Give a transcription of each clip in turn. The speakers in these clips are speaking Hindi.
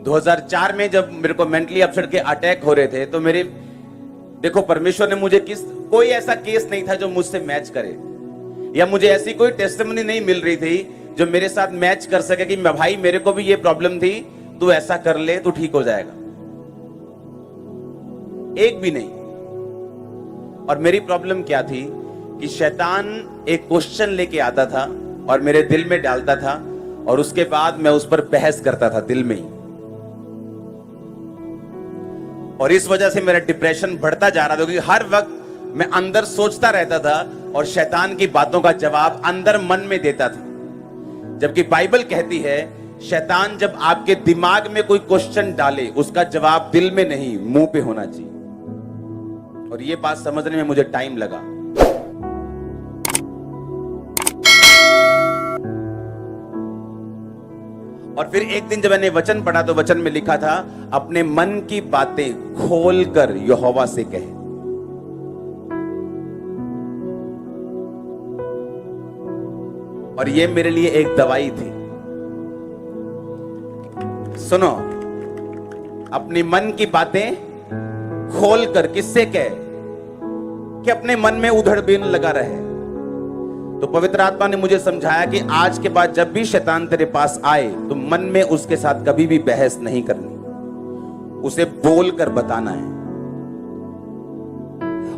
2004 में जब मेरे को मेंटली अपसेट के अटैक हो रहे थे, तो मेरे देखो परमेश्वर ने मुझे कोई ऐसा केस नहीं था जो मुझसे मैच करे, या मुझे ऐसी कोई टेस्टिमनी नहीं मिल रही थी जो मेरे साथ मैच कर सके कि मैं भाई मेरे को भी ये प्रॉब्लम थी, तू ऐसा कर ले तो ठीक हो जाएगा। एक भी नहीं। और मेरी प्रॉब्लम क्या थी कि शैतान एक क्वेश्चन लेके आता था और मेरे दिल में डालता था, और उसके बाद मैं उस पर बहस करता था दिल में ही, और इस वजह से मेरा डिप्रेशन बढ़ता जा रहा था, क्योंकि हर वक्त मैं अंदर सोचता रहता था और शैतान की बातों का जवाब अंदर मन में देता था। जबकि बाइबल कहती है शैतान जब आपके दिमाग में कोई क्वेश्चन डाले, उसका जवाब दिल में नहीं मुंह पे होना चाहिए। और ये बात समझने में मुझे टाइम लगा। और फिर एक दिन जब मैंने वचन पढ़ा तो वचन में लिखा था, अपने मन की बातें खोलकर यहोवा से कहे। और ये मेरे लिए एक दवाई थी। सुनो, अपनी मन की बातें खोलकर किससे कहे? कि अपने मन में उधड़बीन लगा रहे। तो पवित्र आत्मा ने मुझे समझाया कि आज के बाद जब भी शैतान तेरे पास आए तो मन में उसके साथ कभी भी बहस नहीं करनी, उसे बोलकर बताना है।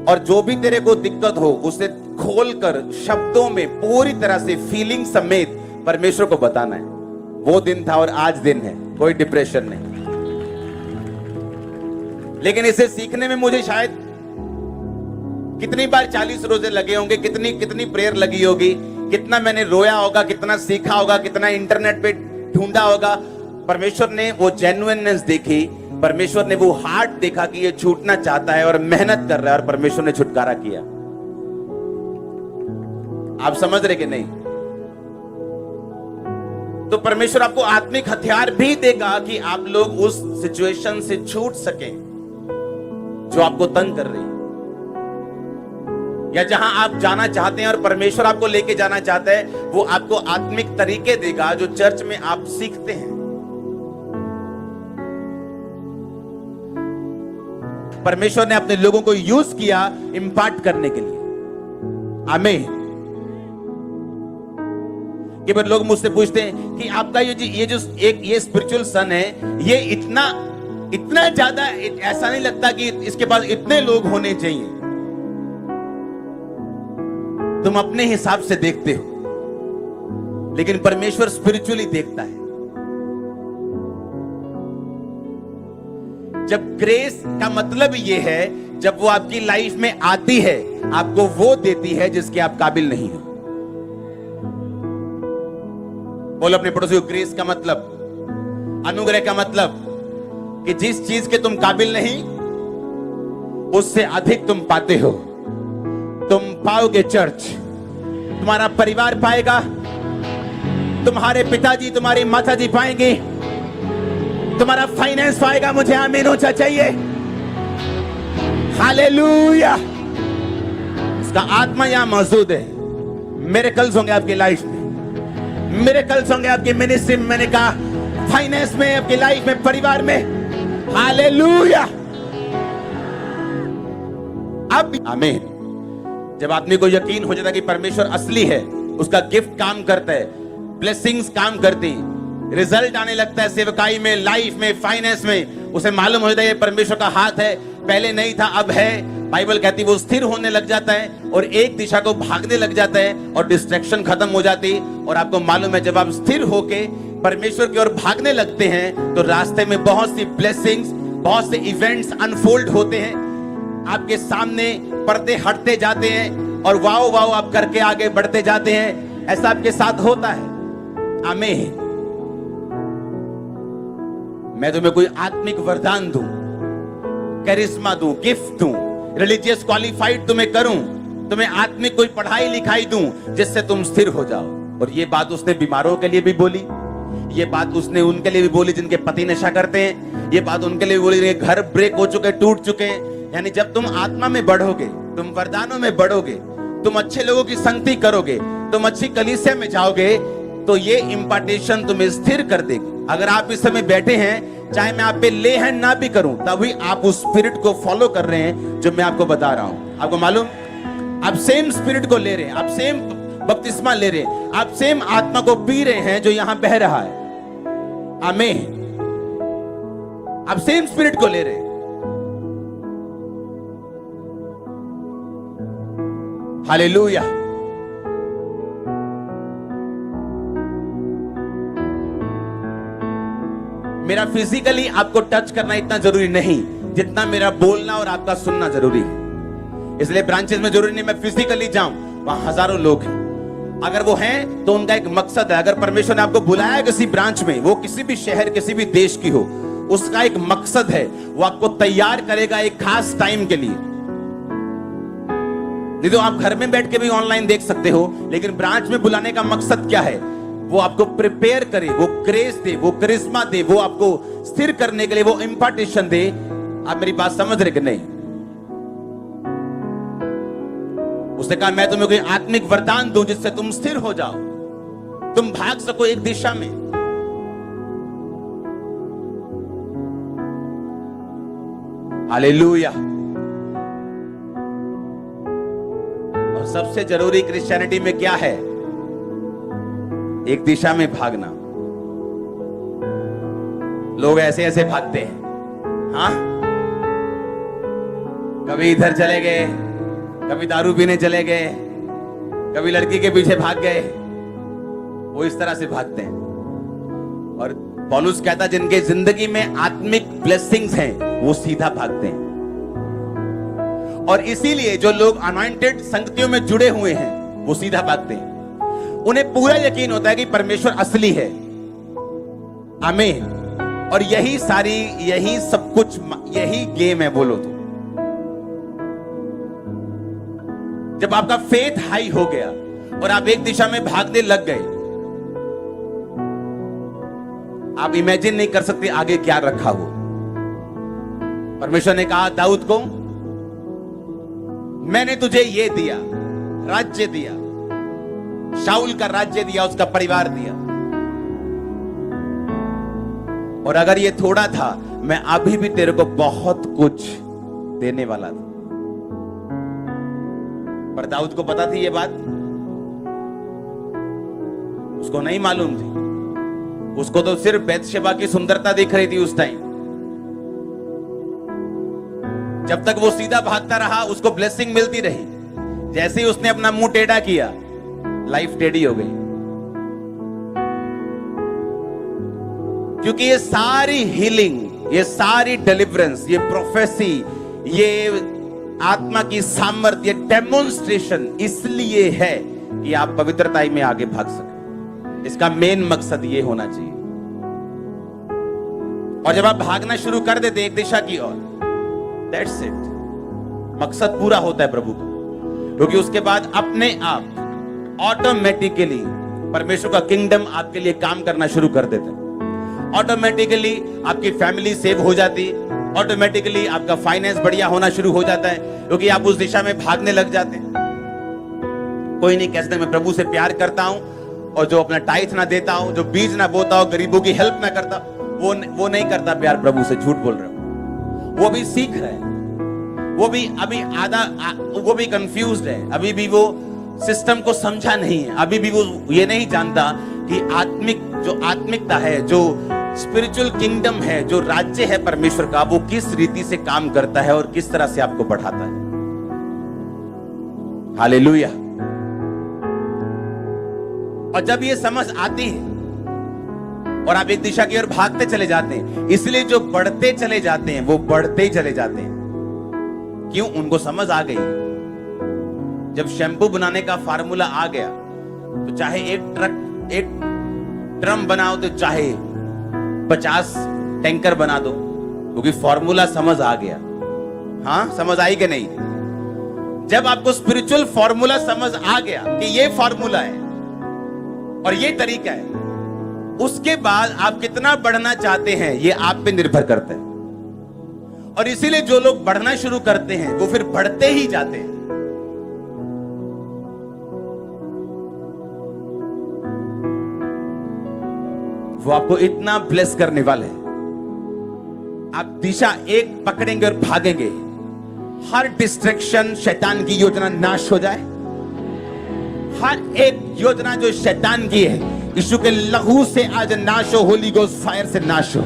और जो भी तेरे को दिक्कत हो उसे खोलकर शब्दों में पूरी तरह से फीलिंग समेत परमेश्वर को बताना है। वो दिन था और आज दिन है, कोई डिप्रेशन नहीं। लेकिन इसे सीखने में मुझे शायद कितनी बार 40 रोजे लगे होंगे, कितनी प्रेयर लगी होगी, कितना मैंने रोया होगा, कितना सीखा होगा, कितना इंटरनेट पे ढूंढा होगा। परमेश्वर ने वो जेन्युइननेस देखी, परमेश्वर ने वो हार्ट देखा कि ये छूटना चाहता है और मेहनत कर रहा है, और परमेश्वर ने छुटकारा किया। आप समझ रहे कि नहीं? तो परमेश्वर आपको आत्मिक हथियार भी देगा कि आप लोग उस सिचुएशन से छूट सकें जो आपको तंग कर रही है, या जहां आप जाना चाहते हैं और परमेश्वर आपको लेके जाना चाहता है, वो आपको आत्मिक तरीके देगा जो चर्च में आप सीखते हैं। परमेश्वर ने अपने लोगों को यूज किया इंपार्ट करने के लिए। आमीन। कि पर लोग मुझसे पूछते हैं कि आपका ये स्पिरिचुअल सन है, ये इतना ज्यादा ऐसा नहीं लगता कि इसके पास इतने लोग होने चाहिए। तुम अपने हिसाब से देखते हो, लेकिन परमेश्वर स्पिरिचुअली देखता है। जब ग्रेस का मतलब यह है, जब वो आपकी लाइफ में आती है, आपको वो देती है जिसके आप काबिल नहीं हो। बोलो अपने पड़ोसी को, ग्रेस का मतलब, अनुग्रह का मतलब कि जिस चीज के तुम काबिल नहीं, उससे अधिक तुम पाते हो। तुम पाओगे चर्च, तुम्हारा परिवार पाएगा, तुम्हारे पिताजी तुम्हारी माताजी पाएंगे, तुम्हारा फाइनेंस पाएगा। मुझे आमीन ऊंचा चाहिए। हालेलुया। उसका आत्मा यहां मौजूद है। मिरेकल्स होंगे आपकी लाइफ में, मिरेकल्स होंगे आपकी मिनिस्ट्री में, मैंने कहा फाइनेंस में, आपकी लाइफ में, परिवार में। हालेलुया। अब आमीन। जब आदमी को यकीन हो जाता है कि परमेश्वर असली है, उसका गिफ्ट काम करता है, ब्लेसिंग्स काम करती, रिजल्ट आने लगता है सेवकाई में, लाइफ में, फाइनेंस में, उसे मालूम हो जाता है ये परमेश्वर का हाथ है, पहले नहीं था अब है। बाइबल कहती है वो स्थिर होने लग जाता है और एक दिशा को भागने लग जाता है और डिस्ट्रैक्शन खत्म हो जाती। और आपको मालूम है जब आप स्थिर होके परमेश्वर की ओर भागने लगते हैं तो रास्ते में बहुत सी ब्लेसिंग्स, बहुत से इवेंट्स अनफोल्ड होते हैं आपके सामने, पर्दे हटते जाते हैं और वाओ वाओ आप करके आगे बढ़ते जाते हैं। ऐसा आपके साथ होता है। आमीन। मैं तुम्हें कोई आत्मिक वरदान दूं, करिश्मा दूं, गिफ्ट दूं, रिलीजियस क्वालिफाइड तुम्हें करूं, तुम्हें आत्मिक कोई पढ़ाई लिखाई दूं जिससे तुम स्थिर हो जाओ। और ये बात उसने बीमारों के लिए भी बोली, ये बात उसने उनके लिए भी बोली जिनके पति नशा करते हैं, ये बात उनके लिए भी बोली जिनके घर ब्रेक हो चुके, टूट चुके हैं। यानी जब तुम आत्मा में बढ़ोगे, तुम वरदानों में बढ़ोगे, तुम अच्छे लोगों की संगति करोगे, तुम अच्छी कलीसिया में जाओगे, तो ये इंपार्टेशन तुम्हें स्थिर कर देगी। अगर आप इस समय बैठे हैं चाहे मैं आप पे ले हैंड ना भी करूं, तभी आप उस स्पिरिट को फॉलो कर रहे हैं जो मैं आपको बता रहा हूं। आपको मालूम, आप सेम स्पिरिट को ले रहे हैं, आप सेम बपतिस्मा ले रहे हैं, आप सेम आत्मा को पी रहे हैं जो यहां बह रहा है। आमीन। आप सेम स्पिरिट को ले रहे हैं। हालेलुया। मेरा फिजिकली आपको टच करना इतना जरूरी नहीं जितना मेरा बोलना और आपका सुनना जरूरी है। इसलिए ब्रांचेस में जरूरी नहीं मैं फिजिकली जाऊं, वहां हजारों लोग हैं। अगर वो हैं तो उनका एक मकसद है। अगर परमेश्वर ने आपको बुलाया किसी ब्रांच में, वो किसी भी शहर किसी भी देश की हो, उसका एक मकसद है। वो आपको तैयार करेगा एक खास टाइम के लिए। नहीं तो आप घर में बैठ के भी ऑनलाइन देख सकते हो, लेकिन ब्रांच में बुलाने का मकसद क्या है? वो आपको प्रिपेयर करे, वो ग्रेस दे, वो करिश्मा दे, वो आपको स्थिर करने के लिए वो इंपार्टेशन दे। आप मेरी बात समझ रहे कि नहीं? उसने कहा मैं तुम्हें कोई आत्मिक वरदान दूं जिससे तुम स्थिर हो जाओ, तुम भाग सको एक दिशा में। हालेलुया। और सबसे जरूरी क्रिश्चियनिटी में क्या है? एक दिशा में भागना। लोग ऐसे ऐसे भागते हैं। हाँ, कभी इधर चले गए, कभी दारू पीने चले गए, कभी लड़की के पीछे भाग गए। वो इस तरह से भागते हैं। और पौलुस कहता है जिनके जिंदगी में आत्मिक ब्लेसिंग्स हैं वो सीधा भागते हैं। और इसीलिए जो लोग अनॉइंटेड संगतियों में जुड़े हुए हैं वो सीधा भागते हैं। उन्हें पूरा यकीन होता है कि परमेश्वर असली है। आमीन। और यही सब कुछ, यही गेम है। बोलो तो जब आपका फेथ हाई हो गया और आप एक दिशा में भागने लग गए, आप इमेजिन नहीं कर सकते आगे क्या रखा हो। परमेश्वर ने कहा दाऊद को, मैंने तुझे ये दिया, राज्य दिया, शाऊल का राज्य दिया, उसका परिवार दिया, और अगर ये थोड़ा था, मैं अभी भी तेरे को बहुत कुछ देने वाला था। पर दाऊद को पता थी ये बात? उसको नहीं मालूम थी। उसको तो सिर्फ बैतशेबा की सुंदरता दिख रही थी उस टाइम। जब तक वो सीधा भागता रहा उसको ब्लेसिंग मिलती रही। जैसे ही उसने अपना मुंह टेढ़ा किया, लाइफ टेढ़ी हो गई। क्योंकि ये सारी हीलिंग, ये सारी डिलीवरेंस, ये प्रोफेसी, ये आत्मा की सामर्थ्य, डेमोन्स्ट्रेशन इसलिए है कि आप पवित्रता में आगे भाग सके। इसका मेन मकसद ये होना चाहिए। और जब आप भागना शुरू कर देते एक दिशा की ओर, दैट्स इट, मकसद पूरा होता है प्रभु का। क्योंकि उसके बाद अपने आप ऑटोमेटिकली परमेश्वर का किंगडम आपके लिए काम करना शुरू कर देते हैं। ऑटोमेटिकली आपकी फैमिली सेव हो जाती, ऑटोमेटिकली आपका फाइनेंस बढ़िया होना शुरू हो जाता है, क्योंकि आप उस दिशा में भागने लग जाते हैं। कोई नहीं कहते मैं प्रभु से प्यार करता हूं और जो अपना टाइथ ना देता हूं, जो बीज ना बोता हो, गरीबों की हेल्प ना करता, वो नहीं करता प्यार प्रभु से। झूठ बोल रहे हो। वो भी सीख रहे हैं, वो भी अभी वो भी कंफ्यूज्ड है, अभी भी वो सिस्टम को समझा नहीं है, अभी भी वो ये नहीं जानता कि आत्मिकता है, जो स्पिरिचुअल किंगडम है, जो राज्य है परमेश्वर का, वो किस रीति से काम करता है और किस तरह से आपको बढ़ाता है। हालेलुया। और जब ये समझ आती है और आप एक दिशा की ओर भागते चले जाते हैं, इसलिए जो बढ़ते चले जाते हैं वो बढ़ते ही चले जाते हैं। क्यों? उनको समझ आ गई। जब शैम्पू बनाने का फार्मूला आ गया तो चाहे एक ड्रम बनाओ तो चाहे 50 टैंकर बना दो, क्योंकि फॉर्मूला समझ आ गया। हाँ, समझ आई कि नहीं? जब आपको स्पिरिचुअल फॉर्मूला समझ आ गया कि ये फॉर्मूला है और ये तरीका है, उसके बाद आप कितना बढ़ना चाहते हैं ये आप पे निर्भर करता है। और इसीलिए जो लोग बढ़ना शुरू करते हैं वो फिर बढ़ते ही जाते हैं। वो आपको इतना ब्लेस करने वाले हैं, आप दिशा एक पकड़ेंगे और भागेंगे। हर डिस्ट्रैक्शन, शैतान की योजना नाश हो जाए। हर एक योजना जो शैतान की है, यीशु के लहू से आज नाश हो, होली गोस्ट फायर से नाश हो।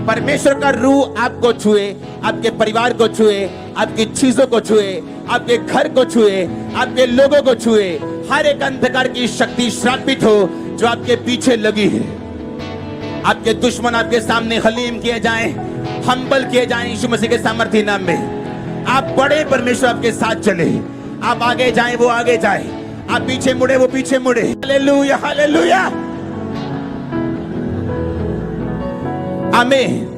परमेश्वर का रूह आपको छुए, आपके परिवार को छुए, आपकी चीजों को छुए, आपके घर को छुए, आपके लोगों को छुए। हर एक अंधकार की शक्ति श्रापित हो जो आपके पीछे लगी है। आपके दुश्मन आपके सामने हलीम किए जाएं, हम्बल किए जाएं यीशु मसीह के सामर्थ्य नाम में। आप बड़े, परमेश्वर आपके साथ चले। आप आगे जाएं, वो आगे जाए। आप पीछे मुड़े, वो पीछे मुड़े। हालेलुया, हालेलुया, आमीन।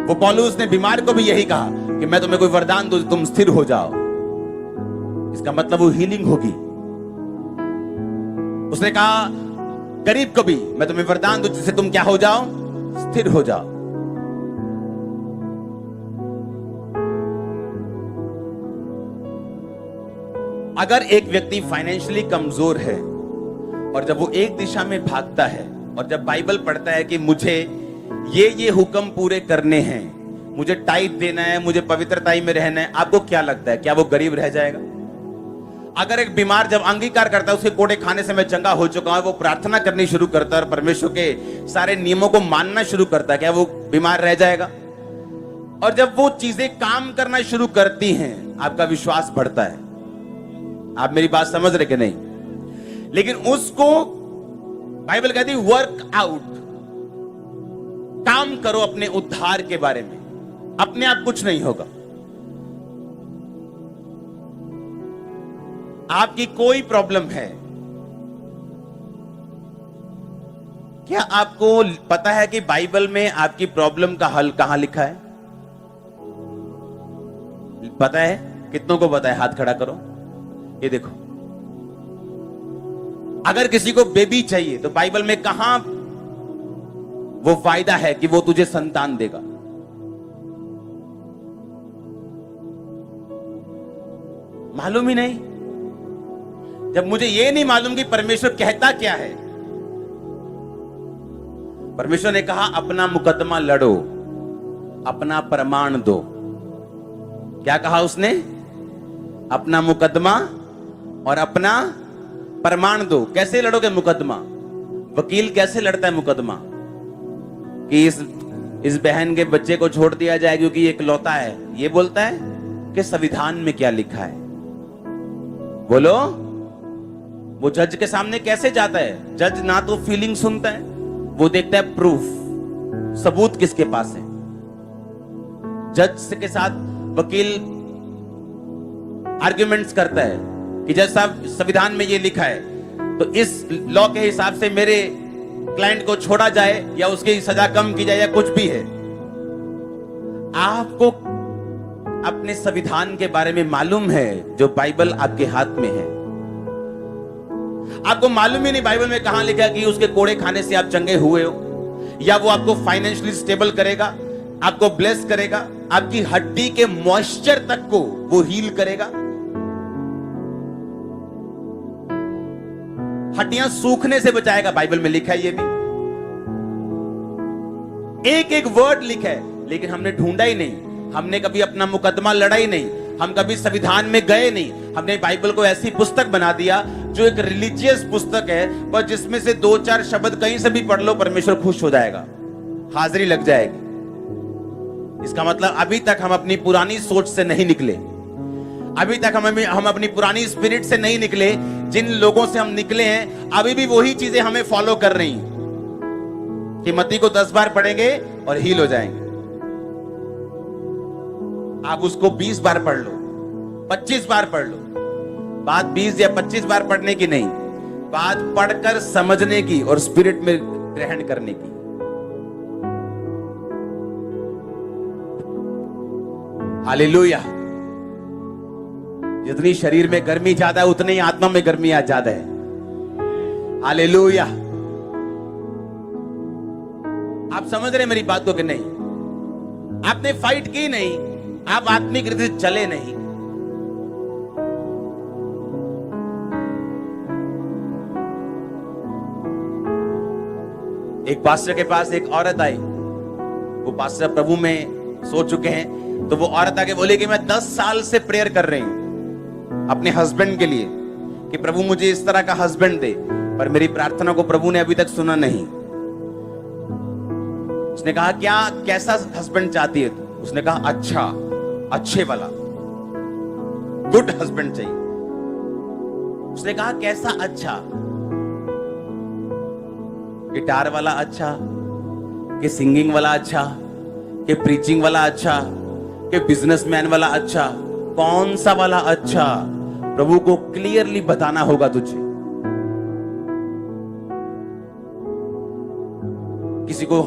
वो पौलुस ने बीमार को भी यही कहा कि मैं तुम्हें कोई वरदान दूं, तुम स्थिर हो जाओ। इसका मतलब वो हीलिंग होगी। उसने कहा गरीब को भी मैं तुम्हें वरदान दूं जिससे तुम क्या हो जाओ, स्थिर हो जाओ। अगर एक व्यक्ति फाइनेंशियली कमजोर है और जब वो एक दिशा में भागता है और जब बाइबल पढ़ता है कि मुझे ये हुक्म पूरे करने हैं, मुझे टाइट देना है, मुझे पवित्रता में रहना है, आपको क्या लगता है, क्या वो गरीब रह जाएगा? अगर एक बीमार जब अंगीकार करता है उसके कोड़े खाने से मैं चंगा हो चुका हूं, वो प्रार्थना करनी शुरू करता है और परमेश्वर के सारे नियमों को मानना शुरू करता है, क्या वो बीमार रह जाएगा? और जब वो चीजें काम करना शुरू करती हैं, आपका विश्वास बढ़ता है। आप मेरी बात समझ रहे कि नहीं? लेकिन उसको बाइबल कहती वर्क आउट, काम करो अपने उद्धार के बारे में। अपने आप कुछ नहीं होगा। आपकी कोई प्रॉब्लम है, क्या आपको पता है कि बाइबल में आपकी प्रॉब्लम का हल कहां लिखा है? पता है? कितनों को पता है? हाथ खड़ा करो। ये देखो, अगर किसी को बेबी चाहिए तो बाइबल में कहां वो वायदा है कि वो तुझे संतान देगा? मालूम ही नहीं। जब मुझे ये नहीं मालूम कि परमेश्वर कहता क्या है। परमेश्वर ने कहा अपना मुकदमा लड़ो, अपना प्रमाण दो। क्या कहा उसने? अपना मुकदमा और अपना प्रमाण दो। कैसे लड़ोगे मुकदमा? वकील कैसे लड़ता है मुकदमा? कि इस बहन के बच्चे को छोड़ दिया जाए क्योंकि ये इकलौता है। ये बोलता है कि संविधान में क्या लिखा है? बोलो। वो जज के सामने कैसे जाता है? जज ना तो फीलिंग सुनता है, वो देखता है प्रूफ, सबूत किसके पास है। जज के साथ वकील आर्ग्यूमेंट्स करता है कि जज साहब संविधान में ये लिखा है तो इस लॉ के हिसाब से मेरे क्लाइंट को छोड़ा जाए या उसकी सजा कम की जाए या कुछ भी है। आपको अपने संविधान के बारे में मालूम है जो बाइबल आपके हाथ में है? आपको मालूम ही नहीं बाइबल में कहां लिखा कि उसके कोड़े खाने से आप चंगे हुए हो, या वो आपको फाइनेंशियली स्टेबल करेगा, आपको ब्लेस करेगा, आपकी हड्डी के मॉइस्चर तक को वो हील करेगा। हड्डियां सूखने से बचाएगा, बाइबल में लिखा है। ये भी एक एक वर्ड लिखा है, लेकिन हमने ढूंढा ही नहीं। हमने कभी अपना मुकदमा लड़ा ही नहीं। हम कभी संविधान में गए नहीं। हमने बाइबल को ऐसी पुस्तक बना दिया जो एक रिलीजियस पुस्तक है, पर जिसमें से 2-4 शब्द कहीं से भी पढ़ लो परमेश्वर खुश हो जाएगा, हाजिरी लग जाएगी। इसका मतलब अभी तक हम अपनी पुरानी सोच से नहीं निकले। अभी तक हम अपनी पुरानी स्पिरिट से नहीं निकले। जिन लोगों से हम निकले हैं अभी भी वही चीजें हमें फॉलो कर रही हैं कि मत्ती को 10 बार पढ़ेंगे और हील हो जाएंगे। आप उसको 20 बार पढ़ लो, 25 बार पढ़ लो। बात 20 या 25 बार पढ़ने की नहीं, बात पढ़कर समझने की और स्पिरिट में ग्रहण करने की। हालेलुया। जितनी शरीर में गर्मी ज्यादा है उतनी आत्मा में गर्मी आज ज्यादा है। हालेलुया। आप समझ रहे मेरी बात को कि नहीं? आपने फाइट की नहीं, आप आत्मिक रीति से चले नहीं। एक पास्टर के पास एक औरत आई वो पास्टर प्रभु में सो चुके हैं, तो वो औरत आके बोली कि मैं 10 साल से प्रेयर कर रही हूं अपने हस्बैंड के लिए कि प्रभु मुझे इस तरह का हस्बैंड दे, पर मेरी प्रार्थना को प्रभु ने अभी तक सुना नहीं। उसने कहा क्या कैसा हस्बैंड चाहती है तू? उसने कहा अच्छा, अच्छे वाला, गुड हस्बैंड चाहिए। उसने कहा कैसा अच्छा? गिटार वाला अच्छा, कि सिंगिंग वाला अच्छा, कि प्रीचिंग वाला अच्छा, कि बिजनेसमैन वाला अच्छा? कौन सा वाला अच्छा? प्रभु को क्लियरली बताना होगा तुझे। किसी को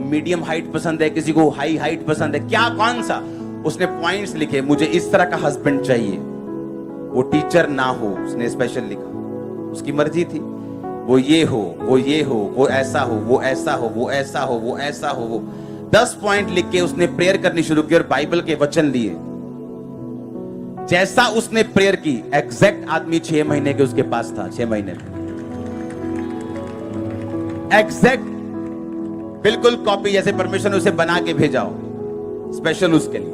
मीडियम हाइट पसंद है, किसी को हाई हाइट पसंद है, क्या कौन सा? उसने पॉइंट्स लिखे, मुझे इस तरह का हस्बैंड चाहिए, वो टीचर ना हो, उसने स्पेशल लिखा, उसकी मर्जी थी, वो ये हो, वो ये हो, वो ऐसा हो, वो ऐसा हो, वो ऐसा हो, वो ऐसा हो, वो 10 पॉइंट लिख के उसने प्रेयर करनी शुरू की और बाइबल के वचन लिए। जैसा उसने प्रेयर की, एग्जैक्ट आदमी 6 महीने के उसके पास था, 6 महीने में एग्जैक्ट बिल्कुल कॉपी, जैसे परमेश्वर ने उसे बना के भेजा हो स्पेशल उसके लिए।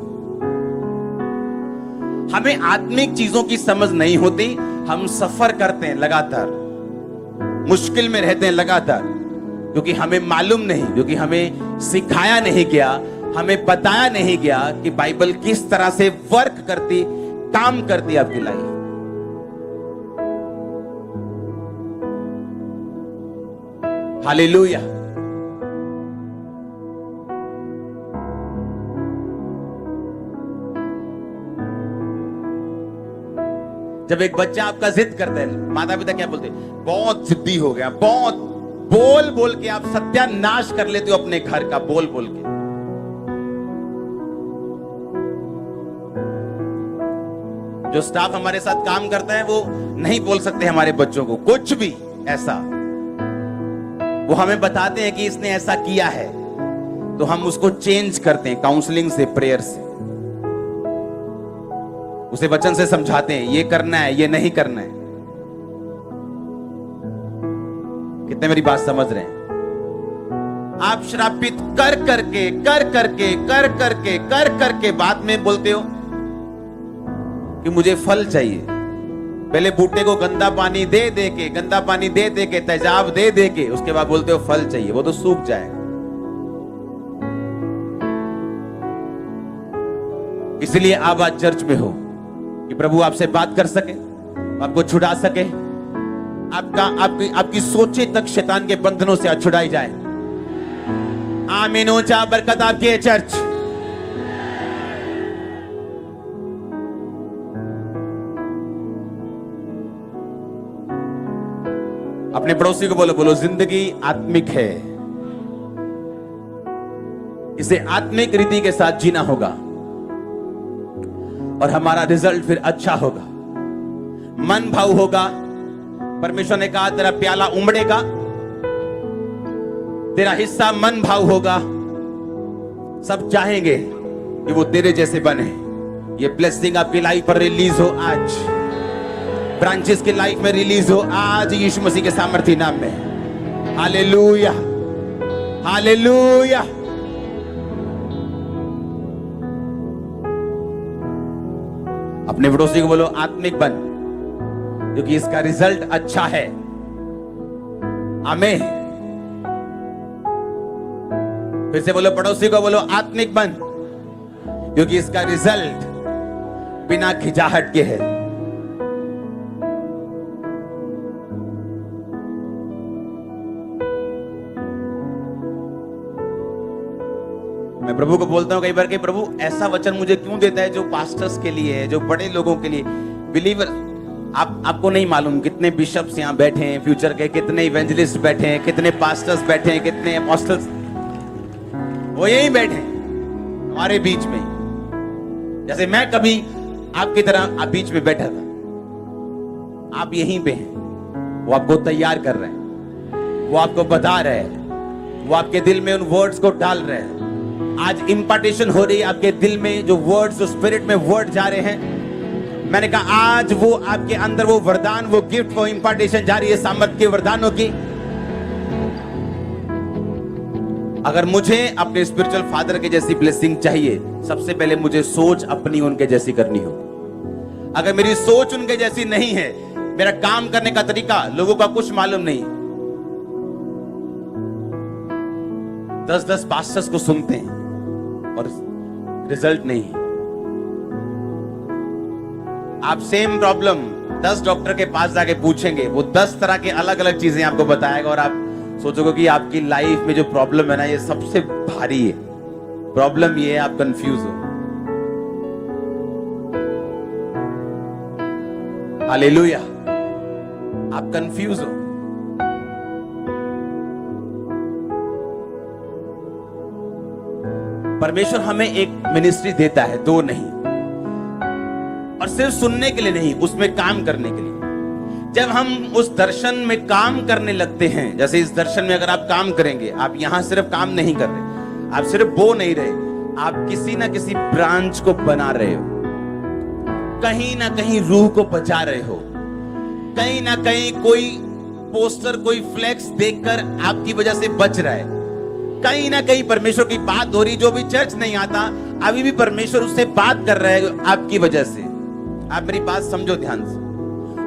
हमें आत्मिक चीजों की समझ नहीं होती, हम सफर करते हैं लगातार, मुश्किल में रहते हैं लगातार, क्योंकि हमें मालूम नहीं, क्योंकि हमें सिखाया नहीं गया, हमें बताया नहीं गया कि बाइबल किस तरह से वर्क करती, काम करती आपकी लाइफ। हालेलुया। जब एक बच्चा आपका जिद करता है, माता पिता क्या बोलते हैं? बहुत जिद्दी हो गया, बहुत बोल बोल के आप सत्यानाश कर लेते हो अपने घर का, बोल बोल के। जो स्टाफ हमारे साथ काम करता है वो नहीं बोल सकते हमारे बच्चों को कुछ भी ऐसा, वो हमें बताते हैं कि इसने ऐसा किया है, तो हम उसको चेंज करते हैं काउंसलिंग से, प्रेयर से, उसे वचन से समझाते हैं ये करना है, ये नहीं करना है। कितने मेरी बात समझ रहे हैं? आप श्रापित कर करके कर करके कर करके कर करके बाद में बोलते हो कि मुझे फल चाहिए। पहले बूटे को गंदा पानी दे दे के, गंदा पानी दे दे के, तेजाब दे दे के, उसके बाद बोलते हो फल चाहिए, वो तो सूख जाएगा। इसलिए आप आज चर्च में हो कि प्रभु आपसे बात कर सके, आपको छुड़ा सके, आपकी सोचे तक शैतान के बंधनों से आज छुड़ाई जाए। आमीन। ऊंचा बरकत आपकी है चर्च। अपने पड़ोसी को बोलो, बोलो जिंदगी आत्मिक है, इसे आत्मिक रीति के साथ जीना होगा और हमारा रिजल्ट फिर अच्छा होगा, मन भाव होगा। परमेश्वर ने कहा तेरा प्याला उमड़ेगा, तेरा हिस्सा मन भाव होगा, सब चाहेंगे कि वो तेरे जैसे बने। ये ब्लेसिंग आपकी लाइफ पर रिलीज हो आज, ब्रांचेस की लाइफ में रिलीज हो आज यीशु मसीह के सामर्थ्य नाम में। Hallelujah, hallelujah. अपने पड़ोसी को बोलो आत्मिक बन, क्योंकि इसका रिजल्ट अच्छा है। आमीन। फिर से बोलो, पड़ोसी को बोलो आत्मिक बन, क्योंकि इसका रिजल्ट बिना खिंचाहट के है। मैं प्रभु को बोलता हूं कई बार कि प्रभु ऐसा वचन मुझे क्यों देता है जो पास्टर्स के लिए है, जो बड़े लोगों के लिए, बिलीवर। आपको नहीं मालूम कितने बिशप्स यहां बैठे हैं फ्यूचर के, कितने इवेंजलिस्ट बैठे हैं, कितने पास्टर्स बैठे हैं, कितने अपोस्टल्स, वो यही बैठे हैं हमारे बीच में। जैसे मैं कभी आपकी तरह आप बीच में बैठा था, आप यहीं पे हैं, वो आपको तैयार कर रहे हैं, वो आपको बता रहे हैं, वो आपके दिल में उन वर्ड्स को डाल रहे हैं। आज इंपार्टेशन हो रही है आपके दिल में, जो वर्ड्स, जो स्पिरिट में वर्ड जा रहे हैं। मैंने कहा आज वो आपके अंदर वो वरदान, वो गिफ्ट, वो इंपार्टेशन जा रही है सामर्थ के वरदानों की। अगर मुझे अपने स्पिरिचुअल फादर के जैसी ब्लेसिंग चाहिए, सबसे पहले मुझे सोच अपनी उनके जैसी करनी होगी। अगर मेरी सोच उनके जैसी नहीं है, मेरा काम करने का तरीका लोगों का कुछ मालूम नहीं, 10-10 पास्टर्स को सुनते हैं और रिजल्ट नहीं। आप सेम प्रॉब्लम 10 डॉक्टर के पास जाके पूछेंगे, वो 10 तरह के अलग अलग चीजें आपको बताएगा और आप सोचोगे कि आपकी लाइफ में जो प्रॉब्लम है ना, ये सबसे भारी है। प्रॉब्लम ये है, आप कंफ्यूज हो। हालेलुया, आप कंफ्यूज हो। परमेश्वर हमें एक मिनिस्ट्री देता है, 2 नहीं, और सिर्फ सुनने के लिए नहीं, उसमें काम करने के लिए। जब हम उस दर्शन में काम करने लगते हैं, जैसे इस दर्शन में अगर आप काम करेंगे, आप यहां सिर्फ काम नहीं कर रहे, आप सिर्फ बो नहीं रहे, आप किसी ना किसी ब्रांच को बना रहे हो, कहीं ना कहीं रूह को बचा रहे हो, कहीं ना कहीं कोई पोस्टर, कोई फ्लेक्स देखकर आपकी वजह से बच रहा है, कहीं ना कहीं परमेश्वर की बात हो रही, जो भी चर्च नहीं आता अभी भी परमेश्वर उससे बात कर रहा है आपकी वजह से। आप मेरी बात समझो ध्यान से।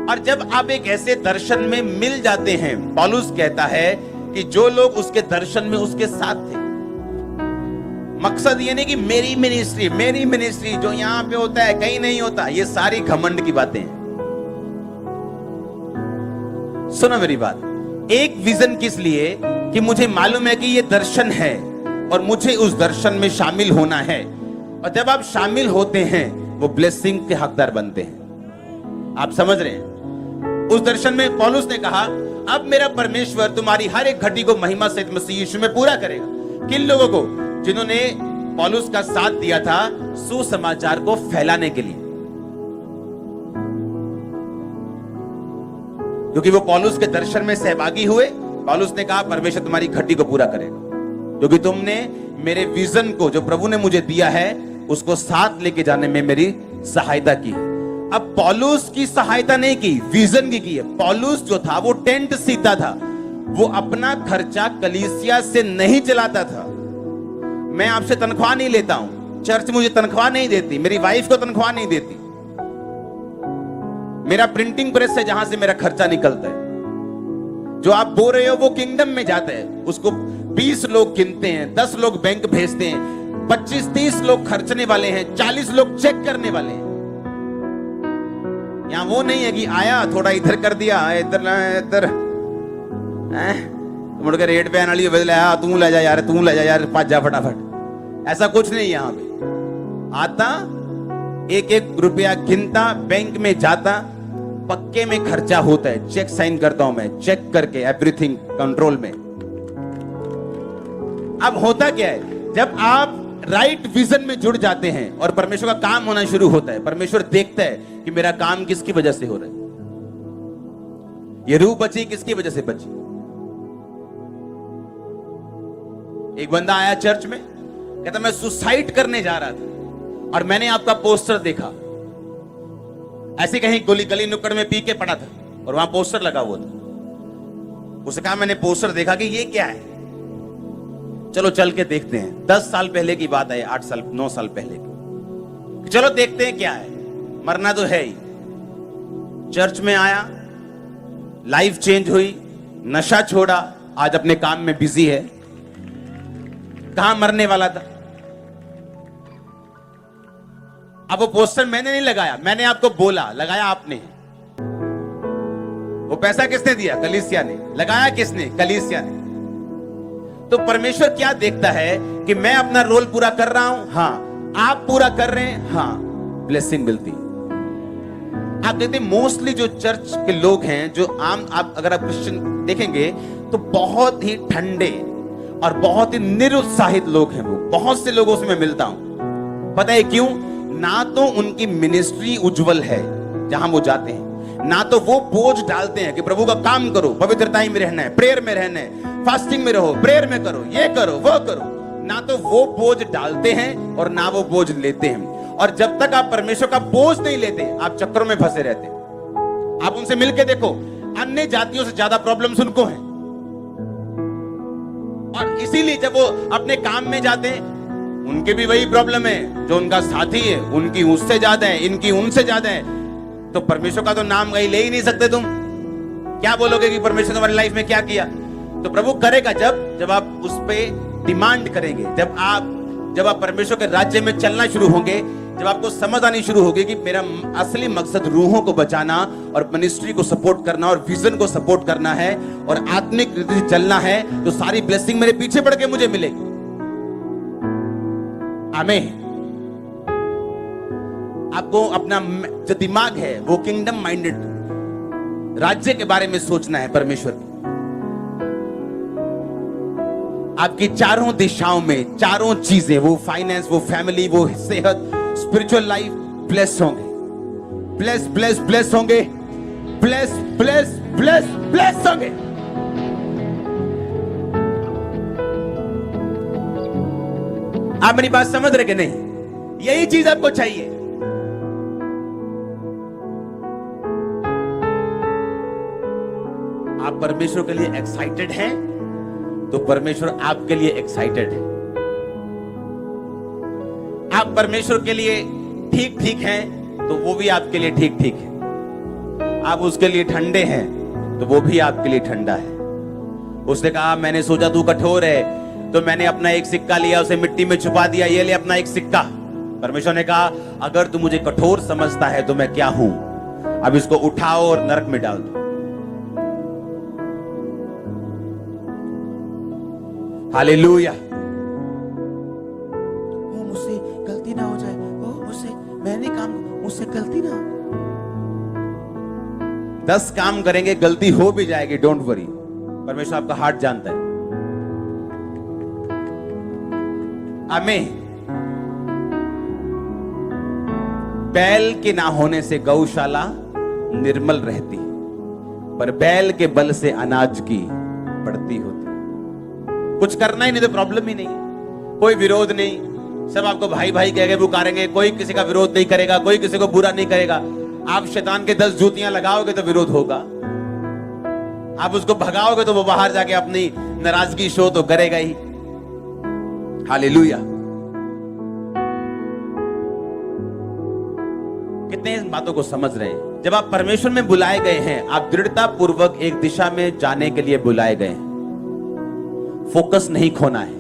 और जब आप एक ऐसे दर्शन में मिल जाते हैं, पौलुस कहता है कि जो लोग उसके दर्शन में उसके साथ थे, मकसद ये नहीं कि मेरी मिनिस्ट्री जो यहां पे होता है कहीं नहीं होता, ये सारी घमंड की बातें हैं। सुनो मेरी बात, एक विजन किस लिए कि मुझे मालूम है कि ये दर्शन है और मुझे उस दर्शन में शामिल होना है, और जब आप शामिल होते हैं वो ब्लेसिंग के हकदार बनते हैं। आप समझ रहे हैं? उस दर्शन में पौलुस ने कहा, अब मेरा परमेश्वर तुम्हारी हर एक घटी को महिमा सहित मसीह यीशु में पूरा करेगा। किन लोगों को? जिन्होंने पौलुस का साथ दिया था सुसमाचार को फैलाने के लिए, क्योंकि वो पौलुस के दर्शन में सहभागी हुए। पौलुस ने कहा, परमेश्वर तुम्हारी घटी को पूरा करेगा, क्योंकि तुमने मेरे विजन को जो प्रभु ने मुझे दिया है उसको साथ लेके जाने में मेरी सहायता की है। अब पौलुस की सहायता नहीं की, विजन की है। पौलुस जो था वो टेंट सीता था, वो अपना खर्चा कलीसिया से नहीं चलाता था। मैं आपसे तनख्वाह नहीं लेता हूं, चर्च मुझे तनख्वाह नहीं देती, मेरी वाइफ को तनख्वाह नहीं देती, मेरा प्रिंटिंग प्रेस है जहां से मेरा खर्चा निकलता है। जो आप बोल रहे हो वो किंगडम में जाता है, उसको 20 लोग गिनते हैं, 10 लोग बैंक भेजते हैं, 25-30 लोग खर्चने वाले हैं, 40 लोग चेक करने वाले हैं। यहां वो नहीं है कि आया थोड़ा इधर कर दिया, इधर मुड़ के रेट पे आना लिए बदला, तू ले जा यार, पाँच जा फटाफट। ऐसा कुछ नहीं यहां पे। आता एक एक रुपया गिनता, बैंक में जाता, पक्के में खर्चा होता है, चेक साइन करता हूं मैं, चेक करके एवरीथिंग कंट्रोल में। अब होता क्या है, जब आप राइट विजन में जुड़ जाते हैं और परमेश्वर का काम होना शुरू होता है, परमेश्वर देखता है कि मेरा काम किसकी वजह से हो रहा है, ये रूह बची किसकी वजह से बची। एक बंदा आया चर्च में, कहता मैं सुसाइड करने जा रहा था और मैंने आपका पोस्टर देखा। ऐसे कहीं गली नुक्कड़ में पी के पड़ा था और वहां पोस्टर लगा हुआ था। उसने कहा मैंने पोस्टर देखा कि ये क्या है, चलो चल के देखते हैं। 10 साल पहले की बात है, 8 साल 9 साल पहले की। चलो देखते हैं क्या है, मरना तो है ही। चर्च में आया, लाइफ चेंज हुई, नशा छोड़ा, आज अपने काम में बिजी है। कहां मरने वाला था। अब वो पोस्टर मैंने नहीं लगाया, मैंने आपको बोला, लगाया आपने। वो पैसा किसने दिया? कलीसिया ने। लगाया किसने? कलीसिया ने। तो परमेश्वर क्या देखता है कि मैं अपना रोल पूरा कर रहा हूं, हाँ। आप पूरा कर रहे हैं, हाँ, ब्लेसिंग मिलती। आप देखते हैं मोस्टली जो चर्च के लोग हैं, जो आम आप अगर आप क्रिश्चियन देखेंगे तो बहुत ही ठंडे और बहुत ही निरुत्साहित लोग हैं। वो बहुत से लोगों से मैं मिलता हूं। पता है क्यों? ना तो उनकी मिनिस्ट्री उज्जवल है जहां वो जाते हैं, ना तो वो बोझ डालते हैं कि प्रभु का काम करो, पवित्रता में रहना है, प्रेयर में रहना है, फास्टिंग में रहो, प्रेयर में करो, ये करो, वो करो। ना तो वो बोझ डालते हैं और ना वो बोझ लेते हैं। और जब तक आप परमेश्वर का बोझ नहीं लेते, आप चक्करों में फंसे रहते हैं। आप उनसे मिलके देखो, अन्य जातियों से ज्यादा प्रॉब्लम्स उनको हैं। और इसीलिए जब वो अपने काम में जाते हैं, उनके भी वही प्रॉब्लम है, जो उनका साथी है उनकी उससे ज्यादा है, इनकी उनसे ज्यादा है। तो परमेश्वर का तो नाम कहीं ले ही नहीं सकते तुम। क्या बोलोगे कि परमेश्वर तुम्हारी लाइफ में क्या किया? तो प्रभु करेगा जब आप उस पे डिमांड करेंगे, जब आप परमेश्वर के राज्य में चलना शुरू होंगे, जब आपको समझ आनी शुरू होगी कि मेरा असली मकसद रूहों को बचाना और मिनिस्ट्री को सपोर्ट करना और विजन को सपोर्ट करना है और आत्मिक रीति से चलना है, तो सारी ब्लेसिंग मेरे पीछे पड़ के मुझे मिलेगी। आमीन। आपको अपना जो दिमाग है वो किंगडम माइंडेड, राज्य के बारे में सोचना है परमेश्वर की। आपकी चारों दिशाओं में चारों चीजें, वो फाइनेंस, वो फैमिली, वो सेहत, स्पिरिचुअल लाइफ ब्लेस होंगे, ब्लेस ब्लेस ब्लेस होंगे, ब्लेस ब्लेस ब्लेस ब्लेस होंगे। आप मेरी बात समझ रहे कि नहीं? यही चीज आपको चाहिए। आप परमेश्वर के लिए एक्साइटेड हैं, तो परमेश्वर आपके लिए एक्साइटेड है। आप परमेश्वर के लिए ठीक ठीक हैं, तो वो भी आपके लिए ठीक ठीक है। आप उसके लिए ठंडे हैं, तो वो भी आपके लिए ठंडा है। उसने कहा मैंने सोचा तू कठोर है, तो मैंने अपना एक सिक्का लिया, उसे मिट्टी में छुपा दिया, ये ले अपना एक सिक्का। परमेश्वर ने कहा अगर तू मुझे कठोर समझता है तो मैं क्या हूं, अब इसको उठाओ और नरक में डाल दो। हालेलुया। मुझसे गलती ना हो जाए, मुझसे मैं नहीं काम, मुझसे गलती ना। 10 काम करेंगे, गलती हो भी जाएगी, डोंट वरी। परमेश्वर आपका हार्ट जानता है। आमीन। बैल के ना होने से गौशाला निर्मल रहती, पर बैल के बल से अनाज की बढ़ती होती। कुछ करना ही नहीं तो प्रॉब्लम ही नहीं, कोई विरोध नहीं, सब आपको भाई भाई कह के पुकारेंगे, कोई किसी का विरोध नहीं करेगा, कोई किसी को बुरा नहीं करेगा। आप शैतान के 10 जूतियां लगाओगे तो विरोध होगा, आप उसको भगाओगे तो वो बाहर जाके अपनी नाराजगी शो तो करेगा ही। हालेलुया। कितने इन बातों को समझ रहे हैं? जब आप परमेश्वर में बुलाए गए हैं, आप दृढ़ता पूर्वक एक दिशा में जाने के लिए बुलाए गए हैं। फोकस नहीं खोना है,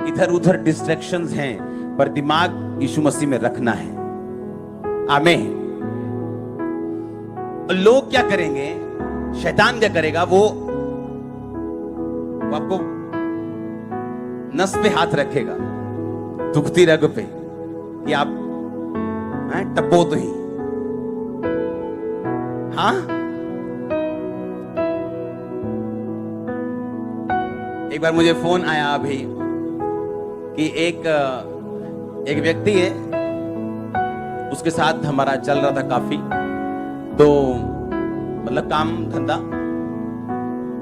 इधर उधर डिस्ट्रैक्शंस हैं, पर दिमाग यीशु मसीह में रखना है। आमीन। लोग क्या करेंगे, शैतान क्या करेगा, वो आपको नस पे हाथ रखेगा, दुखती रग पे, कि आप टपो तो ही। हाँ, एक बार मुझे फोन आया अभी कि एक व्यक्ति है, उसके साथ हमारा चल रहा था काफी, तो मतलब काम धंधा,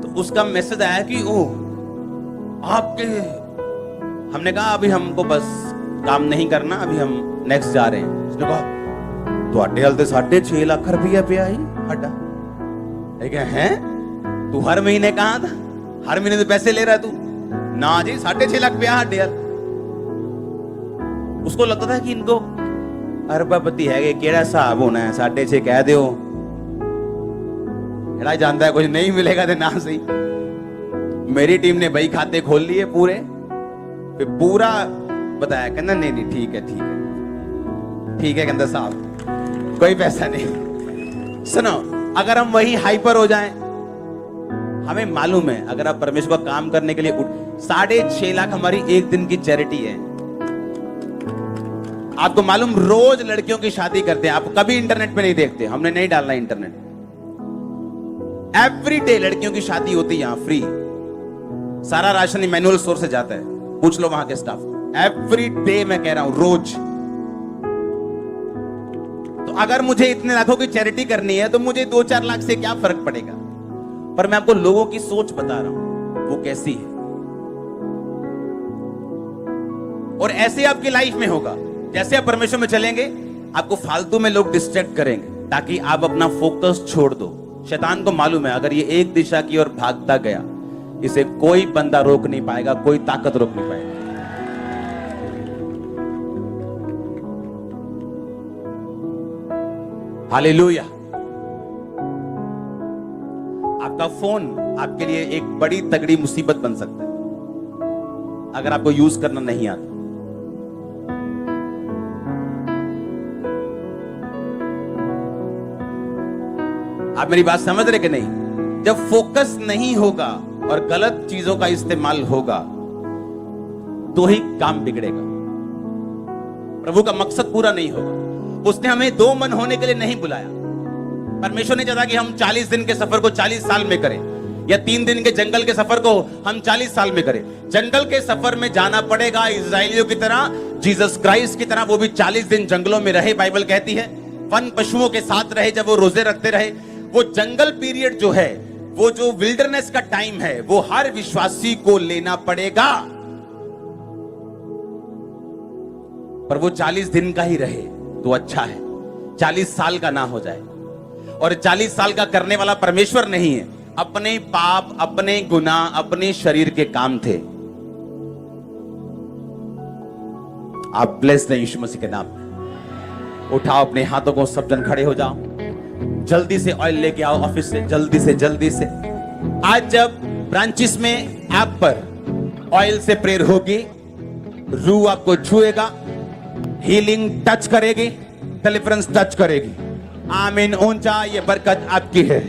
तो उसका मैसेज आया कि आपके, हमने कहा अभी हमको बस काम नहीं करना, अभी हम नेक्स्ट जा रहे हैं। उसने कहा ਤੁਹਾਡੇ हाल तो 6.5 लाख रुपया पिया ही हटा है, तू हर महीने कहा था, हर महीने तो पैसे ले रहा है तू ना जी, 6.5 लाख पिया हटे यार। उसको लगता था कि इनको अरबपति है, केड़ा हिसाब होना है, 6.5 कह दो, जानता है कुछ नहीं मिलेगा तो ना सही। मेरी टीम ने भाई खाते खोल लिए पूरे, फिर पूरा बताया, कहना नहीं नहीं ठीक है ठीक है ठीक है, कहता साहब कोई पैसा नहीं। सुनो, अगर हम वही हाइपर हो जाएं, हमें मालूम है अगर आप परमेश्वर का काम करने के लिए 6.5 लाख हमारी एक दिन की चैरिटी है। आपको मालूम, रोज लड़कियों की शादी करते हैं, आप कभी इंटरनेट पे नहीं देखते, हमने नहीं डालना इंटरनेट। एवरी डे लड़कियों की शादी होती है यहां फ्री, सारा राशन मैनुअल स्टोर से जाता है, पूछ लो वहां के स्टाफ। एवरी डे मैं कह रहा हूं, रोज। तो अगर मुझे इतने लाखों की चैरिटी करनी है तो मुझे 2-4 लाख से क्या फर्क पड़ेगा? पर मैं आपको लोगों की सोच बता रहा हूं वो कैसी है, और ऐसे आपकी लाइफ में होगा। जैसे आप परमेश्वर में चलेंगे, आपको फालतू में लोग डिस्ट्रैक्ट करेंगे ताकि आप अपना फोकस छोड़ दो। शैतान को मालूम है अगर ये एक दिशा की ओर भागता गया, इसे कोई बंदा रोक नहीं पाएगा, कोई ताकत रोक नहीं पाएगा। हालेलुया। आपका फोन आपके लिए एक बड़ी तगड़ी मुसीबत बन सकता है अगर आपको यूज करना नहीं आता। आप मेरी बात समझ रहे कि नहीं? जब फोकस नहीं होगा और गलत चीजों का इस्तेमाल होगा तो ही काम बिगड़ेगा, प्रभु का मकसद पूरा नहीं होगा। उसने हमें दो मन होने के लिए नहीं बुलाया। परमेश्वर ने चाहा कि हम 40 दिन के सफर को 40 साल में करें, या 3 दिन के जंगल के सफर को हम 40 साल में करें। जंगल के सफर में जाना पड़ेगा इस्राएलियों की तरह, जीसस क्राइस्ट की तरह वो भी 40 दिन जंगलों में रहे। बाइबल कहती है वन पशुओं के साथ रहे, जब वो रोजे रखते रहे। वो जंगल पीरियड जो है, वो जो विल्डरनेस का टाइम है, वो हर विश्वासी को लेना पड़ेगा। पर वो 40 दिन का ही रहे तो अच्छा है, 40 साल का ना हो जाए। और 40 साल का करने वाला परमेश्वर नहीं है, अपने पाप, अपने गुनाह, अपने शरीर के काम थे। आप ब्लेस्ड हैं यीशु मसीह के नाम में। उठाओ अपने हाथों को, सब जन खड़े हो जाओ। जल्दी से ऑयल लेके आओ ऑफिस से, जल्दी से जल्दी से। आज जब ब्रांचेस में ऐप पर ऑयल से प्रेयर होगी, रूह आपको छुएगा, हीलिंग टच करेगी, डिलीवरेंस टच करेगी। आमीन। ऊंचा ये बरकत आपकी है।